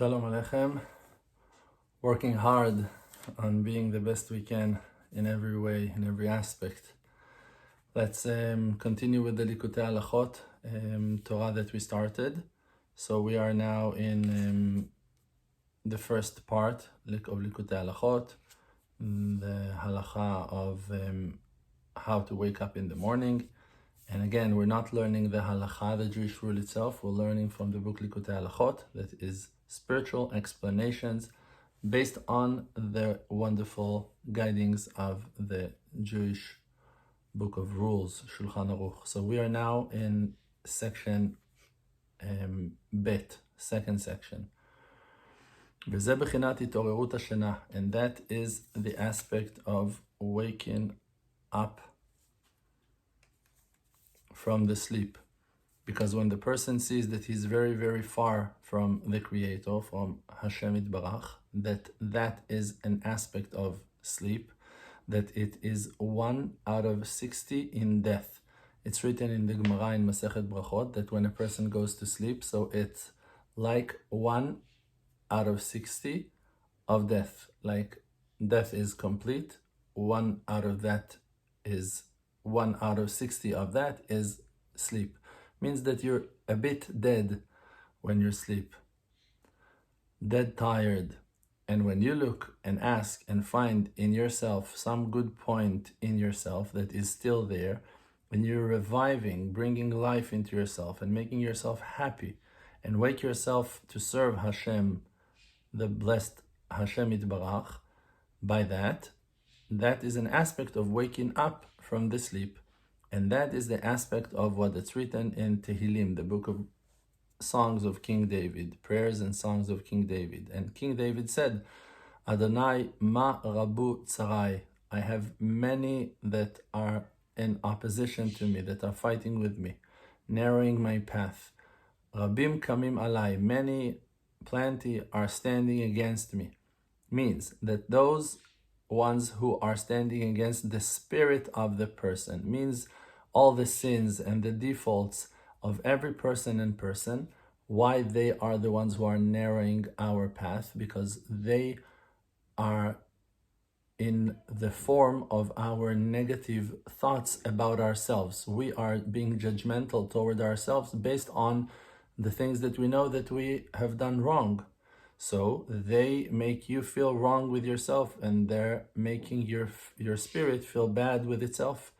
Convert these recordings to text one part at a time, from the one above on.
Shalom Aleichem. Working hard on being the best we can in every way, in every aspect. Let's continue with the Lekutei Halachot, Torah that we started. So we are now in the first part of Lekutei Halachot, the halacha of how to wake up in the morning. And again, we're not learning the halacha, the Jewish rule itself. We're learning from the book Lekutei Halachot, that is spiritual explanations based on the wonderful guidings of the Jewish book of rules, Shulchan Aruch. So we are now in section Bet, second section. וזה בחינת התעוררות השינה, and that is the aspect of waking up from the sleep. Because when the person sees that he's very, very far from the Creator, from Hashem Yitbarach, that is an aspect of sleep, that it is 1 out of 60 in death. It's written in the Gemara in Masechet Brachot that when a person goes to sleep, so it's like 1 out of 60 of death. Like death is complete, 1 out of 60 of that is sleep. Means that you're a bit dead when you sleep, dead tired. And when you look and ask and find in yourself some good point in yourself that is still there, when you're reviving, bringing life into yourself and making yourself happy and wake yourself to serve Hashem, the blessed Hashem Yitbarach, by that is an aspect of waking up from the sleep. And that is the aspect of what is written in Tehillim, the book of songs of King David, prayers and songs of King David. And King David said, Adonai ma rabu tsarai, I have many that are in opposition to me, that are fighting with me, narrowing my path. Rabim kamim alai, plenty are standing against me. Means that those ones who are standing against the spirit of the person, means all the sins and the defaults of every person and person, why they are the ones who are narrowing our path, because they are in the form of our negative thoughts about ourselves. We are being judgmental toward ourselves based on the things that we know that we have done wrong. So they make you feel wrong with yourself, and they're making your spirit feel bad with itself.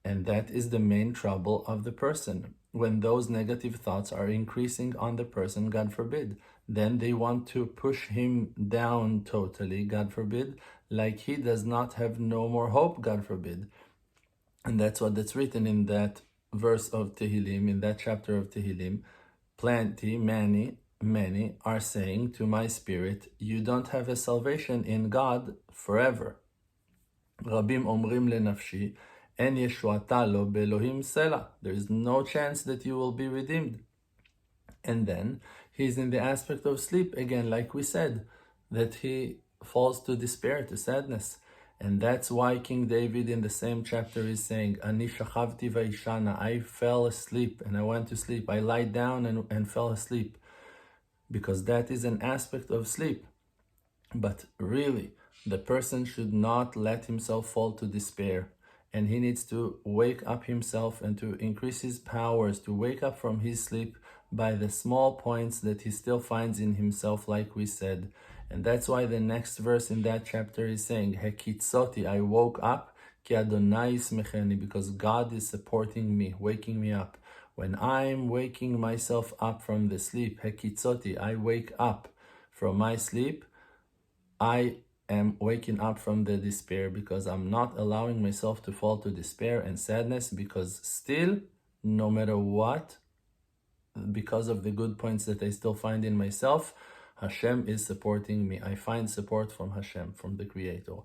And that is the main trouble of the person. When those negative thoughts are increasing on the person, God forbid, then they want to push him down totally, God forbid, like he does not have no more hope, God forbid. And that's what's written in that verse of Tehillim, in that chapter of Tehillim. Plenty, many are saying to my spirit, you don't have a salvation in God forever. Rabim omrim lenafshi, en yeshuata lo belohim sela. There is no chance that you will be redeemed. And then he's in the aspect of sleep again, like we said, that he falls to despair, to sadness. And that's why King David in the same chapter is saying, Ani shachavti vayishana, I fell asleep and I went to sleep. I lied down and fell asleep. Because that is an aspect of sleep. But really, the person should not let himself fall to despair. And he needs to wake up himself and to increase his powers, to wake up from his sleep by the small points that he still finds in himself, like we said. And that's why the next verse in that chapter is saying, Hekitzoti, I woke up, ki Adonai ismecheni, because God is supporting me, waking me up. When I'm waking myself up from the sleep, Hekitzoti, I wake up from my sleep, I am waking up from the despair, because I'm not allowing myself to fall to despair and sadness, because still, no matter what, because of the good points that I still find in myself, Hashem is supporting me. I find support from Hashem, from the Creator.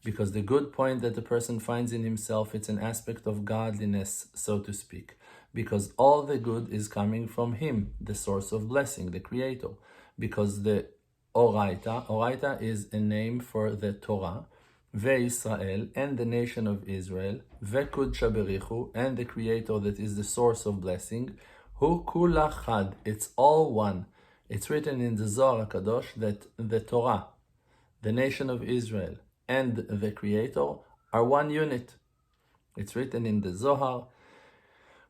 Because the good point that the person finds in himself, it's an aspect of godliness, so to speak. Because all the good is coming from Him, the source of blessing, the Creator. Because the Oraita is a name for the Torah, Ve'Israel, and the nation of Israel, Ve'Kudsha Berichu, and the Creator that is the source of blessing, Hu Kula Chad, it's all one. It's written in the Zohar Kadosh that the Torah, the nation of Israel, and the Creator are one unit. It's written in the Zohar,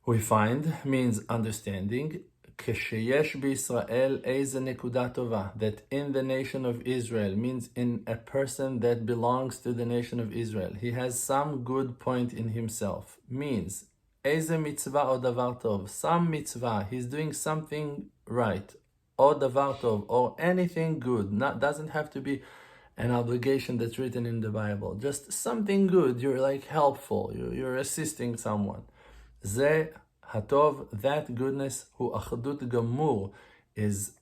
we find, means understanding, כשיש בישראל איזה נקודה טובה, that in the nation of Israel means in a person that belongs to the nation of Israel. He has some good point in himself. Means, איזה מצווה או דבר טוב, some mitzvah, he's doing something right, או דבר טוב, or anything good, doesn't have to be an obligation that's written in the Bible, just something good, you're like helpful, you're assisting someone. זה הטוב, that goodness, הוא אחדות גמור, is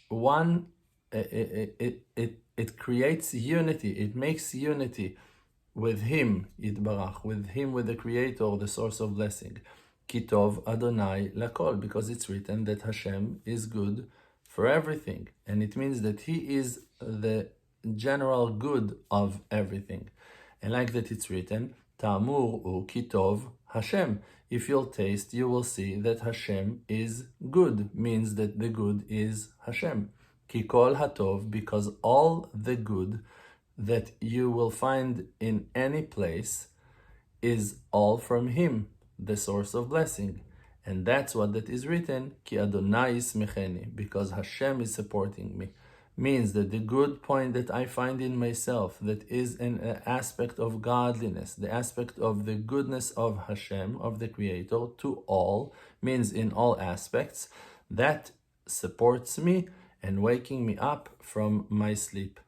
one, it creates unity, it makes unity with him, יתברך, with him, with the Creator, the source of blessing. כי טוב אדוני לכל, because it's written that Hashem is good for everything, and it means that he is the general good of everything. And like that it's written, ta'amur u ki tov Hashem. If you'll taste, you will see that Hashem is good, means that the good is Hashem. Ki kol hatov, because all the good that you will find in any place is all from him, the source of blessing. And that's what that is written, Ki Adonai ismecheni, because Hashem is supporting me. Means that the good point that I find in myself, that is an aspect of godliness, the aspect of the goodness of Hashem, of the Creator, to all, means in all aspects, that supports me and waking me up from my sleep.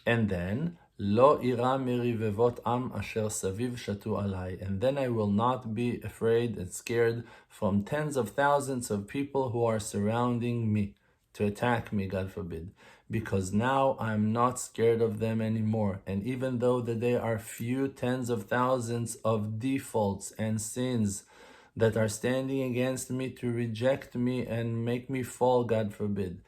And then, Lo ira merivevot am asher saviv shatu alai. And then I will not be afraid and scared from tens of thousands of people who are surrounding me to attack me, God forbid. Because now I'm not scared of them anymore. And even though that there are few tens of thousands of defaults and sins that are standing against me to reject me and make me fall, God forbid,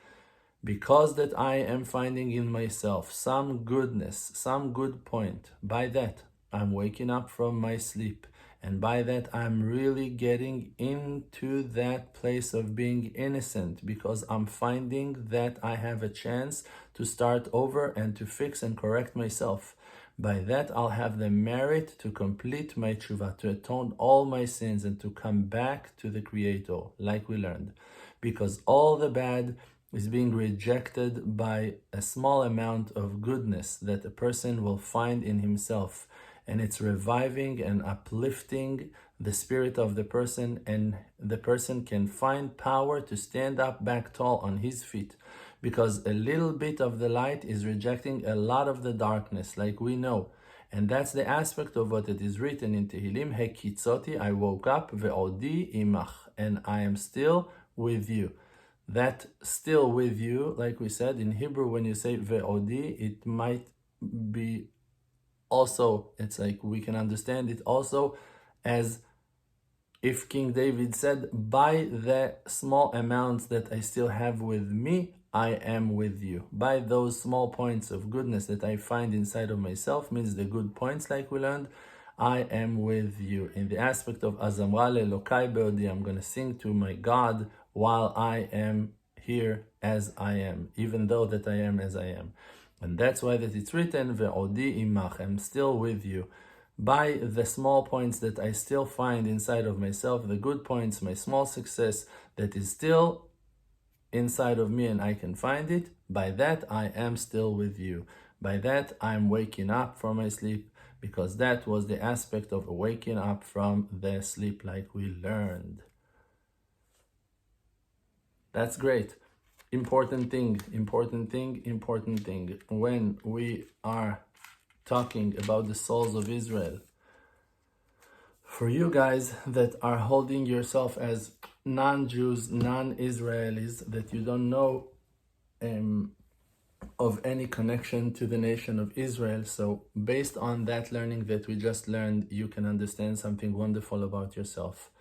because that I am finding in myself some goodness, some good point, by that I'm waking up from my sleep. And by that I'm really getting into that place of being innocent, because I'm finding that I have a chance to start over and to fix and correct myself. By that I'll have the merit to complete my tshuva, to atone all my sins and to come back to the Creator, like we learned. Because all the bad is being rejected by a small amount of goodness that a person will find in himself. And it's reviving and uplifting the spirit of the person, and the person can find power to stand up back tall on his feet. Because a little bit of the light is rejecting a lot of the darkness, like we know. And that's the aspect of what it is written in Tehillim, Hekitzoti, I woke up, ve'odi imach, and I am still with you. That still with you, like we said in Hebrew, when you say ve'odi, it might be also, it's like we can understand it also as if King David said, by the small amounts that I still have with me, I am with you. By those small points of goodness that I find inside of myself, means the good points like we learned, I am with you. In the aspect of Azamra le'Elokai be'odi, I'm going to sing to my God while I am here as I am, even though that I am as I am. And that's why that it's written, ve'odi imach, I'm still with you. By the small points that I still find inside of myself, the good points, my small success that is still inside of me and I can find it, by that I am still with you. By that I'm waking up from my sleep, because that was the aspect of waking up from the sleep like we learned. That's great. Important thing. When we are talking about the souls of Israel, for you guys that are holding yourself as non-Jews, non-Israelis, that you don't know of any connection to the nation of Israel, so based on that learning that we just learned, you can understand something wonderful about yourself.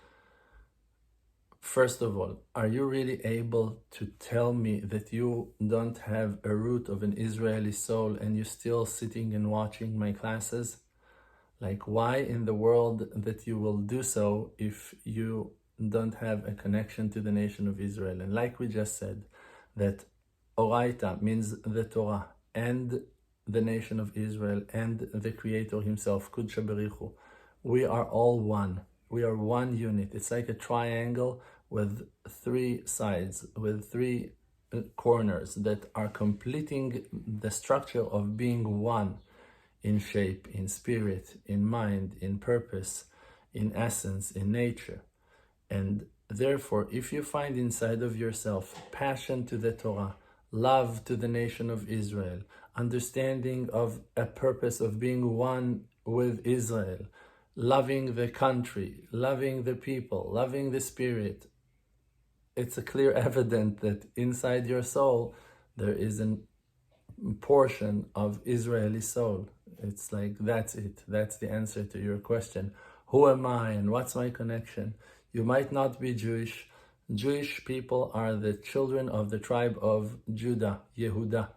First of all, are you really able to tell me that you don't have a root of an Israeli soul and you're still sitting and watching my classes? Like, why in the world that you will do so if you don't have a connection to the nation of Israel? And like we just said, that Oraita means the Torah and the nation of Israel and the Creator Himself, Kudsha Berichu. We are all one. We are one unit. It's like a triangle with three sides, with three corners that are completing the structure of being one in shape, in spirit, in mind, in purpose, in essence, in nature. And therefore, if you find inside of yourself passion to the Torah, love to the nation of Israel, understanding of a purpose of being one with Israel, loving the country, loving the people, loving the spirit, it's a clear evidence that inside your soul there is a portion of Israeli soul. It's like, that's it. That's the answer to your question. Who am I and what's my connection? You might not be Jewish. Jewish people are the children of the tribe of Judah, Yehuda.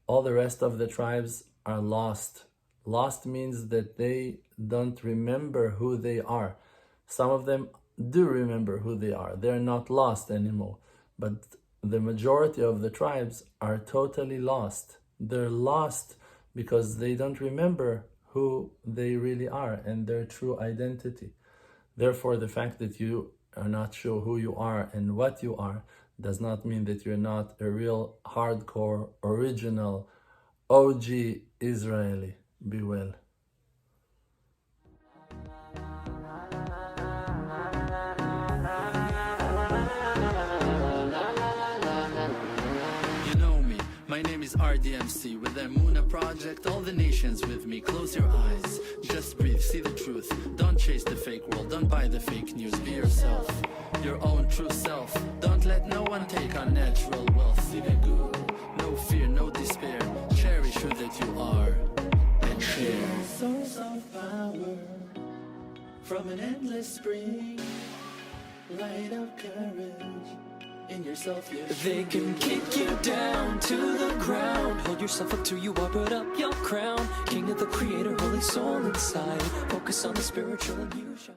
All the rest of the tribes are lost. Lost means that they don't remember who they are. Some of them do remember who they are. They're not lost anymore. But the majority of the tribes are totally lost. They're lost because they don't remember who they really are and their true identity. Therefore, the fact that you are not sure who you are and what you are does not mean that you're not a real hardcore, original, OG Israeli. Be well. My name is RDMC with the Muna Project, all the nations with me. Close your eyes, just breathe, see the truth. Don't chase the fake world, don't buy the fake news. Be yourself, your own true self. Don't let no one take our natural wealth. See the good, no fear, no despair. Cherish who that you are and share. Source of power from an endless spring. Light of courage in yourself, yes. They can kick you down to the ground. Hold yourself up till you are, put up your crown. King of the Creator, holy soul inside. Focus on the spiritual and you shall